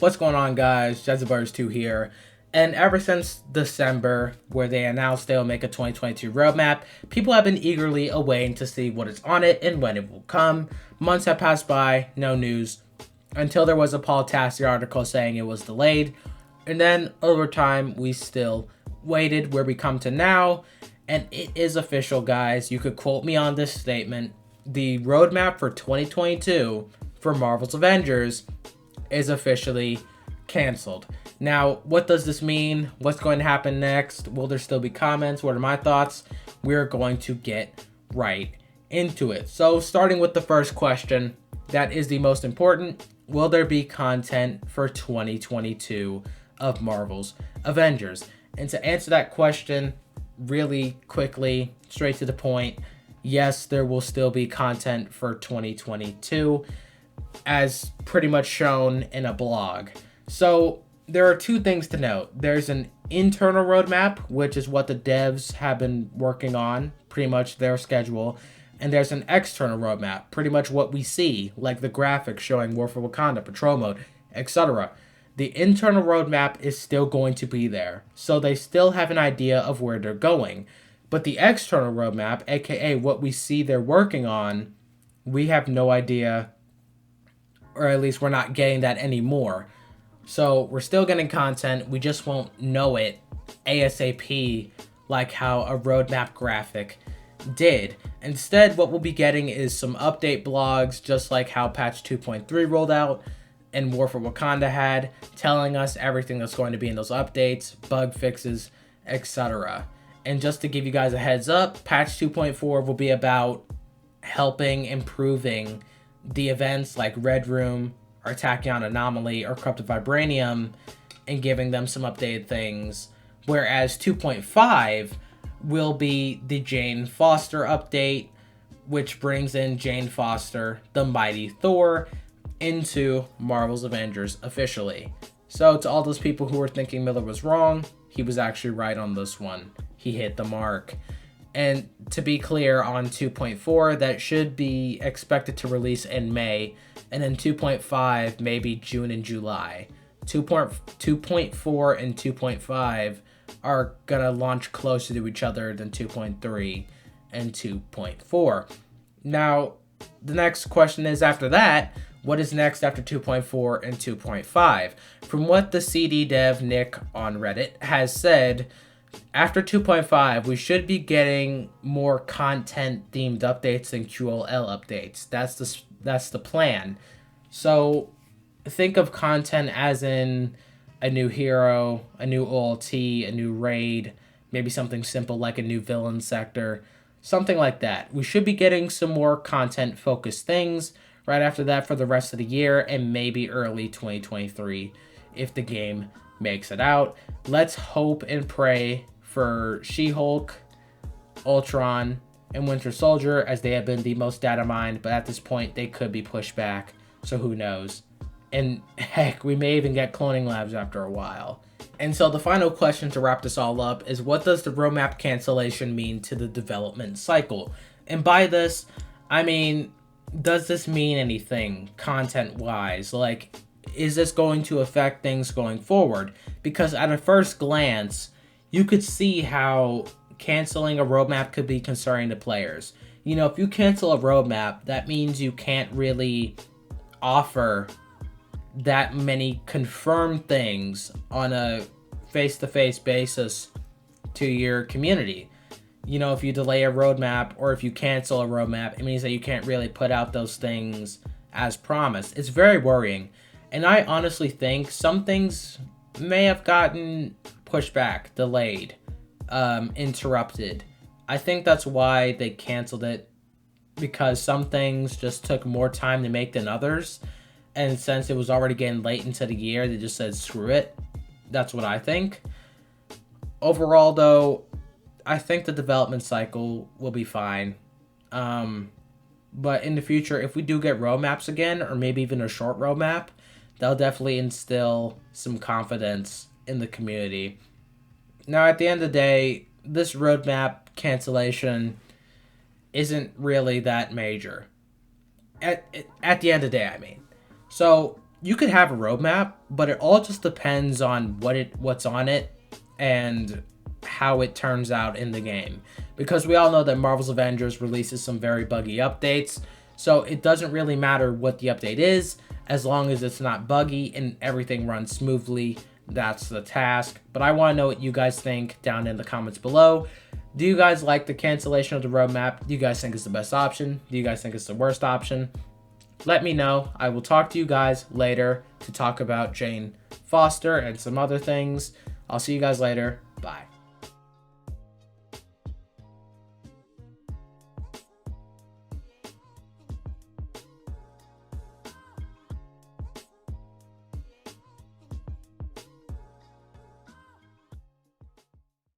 What's going on, guys? Jezebars2 here. And ever since December, where they announced they'll make a 2022 roadmap, people have been eagerly awaiting to see what is on it and when it will come. Months have passed by, no news, until there was a Paul Tassi article saying it was delayed. And then over time, we still waited where we come to now. And it is official, guys. You could quote me on this statement. The roadmap for 2022 for Marvel's Avengers is officially canceled. Now, what does this mean? What's going to happen next? Will there still be comments? What are my thoughts? We're going to get right into it. So, starting with the first question, that is the most important. Will there be content for 2022 of Marvel's Avengers? And to answer that question really quickly, straight to the point, yes, there will still be content for 2022, as pretty much shown in a blog. So there are two things to note. There's an internal roadmap, which is what the devs have been working on, pretty much their schedule. And there's an external roadmap, pretty much what we see, like the graphics showing War for Wakanda, Patrol Mode, etc. The internal roadmap is still going to be there, so they still have an idea of where they're going. But the external roadmap, aka what we see they're working on, we have no idea, or at least we're not getting that anymore. So we're still getting content, we just won't know it ASAP like how a roadmap graphic did. Instead, what we'll be getting is some update blogs, just like how patch 2.3 rolled out and War for Wakanda had, telling us everything that's going to be in those updates, bug fixes, etc. And just to give you guys a heads up, patch 2.4 will be about helping improving the events like Red Room or Tachyon Anomaly or Corrupted Vibranium and giving them some updated things. Whereas 2.5 will be the Jane Foster update, which brings in Jane Foster, the Mighty Thor, into Marvel's Avengers officially. So to all those people who were thinking Miller was wrong, he was actually right on this one. He hit the mark. And to be clear, on 2.4, that should be expected to release in May, and then 2.5 maybe June and July. 2.4 and 2.5 are gonna launch closer to each other than 2.3 and 2.4. Now, the next question is, after that, what is next after 2.4 and 2.5? From what the CD dev Nick on Reddit has said, after 2.5, we should be getting more content-themed updates than QLL updates. That's the plan. So think of content as in a new hero, a new OLT, a new raid, maybe something simple like a new villain sector, something like that. We should be getting some more content-focused things right after that for the rest of the year and maybe early 2023 if the game makes it out. Let's hope and pray for She-Hulk, Ultron, and Winter Soldier, as they have been the most data mined, but at this point they could be pushed back, so who knows. And heck, we may even get cloning labs after a while. And so the final question to wrap this all up is, what does the roadmap cancellation mean to the development cycle? And by this, I mean, does this mean anything content-wise? Like, is this going to affect things going forward? Because at a first glance, you could see how canceling a roadmap could be concerning to players. You know, if you cancel a roadmap, that means you can't really offer that many confirmed things on a face-to-face basis to your community. You know, if you delay a roadmap or if you cancel a roadmap, it means that you can't really put out those things as promised. It's very worrying. And I honestly think some things may have gotten pushed back, delayed, interrupted. I think that's why they canceled it, because some things just took more time to make than others. And since it was already getting late into the year, they just said, screw it. That's what I think. Overall, though, I think the development cycle will be fine. But in the future, if we do get roadmaps again, or maybe even a short roadmap, that'll definitely instill some confidence in the community. Now, at the end of the day, this roadmap cancellation isn't really that major. At the end of the day, I mean. So, you could have a roadmap, but it all just depends on what's on it and how it turns out in the game. Because we all know that Marvel's Avengers releases some very buggy updates, so it doesn't really matter what the update is, as long as it's not buggy and everything runs smoothly. That's the task. But I want to know what you guys think down in the comments below. Do you guys like the cancellation of the roadmap? Do you guys think it's the best option? Do you guys think it's the worst option? Let me know. I will talk to you guys later to talk about Jane Foster and some other things. I'll see you guys later. Bye.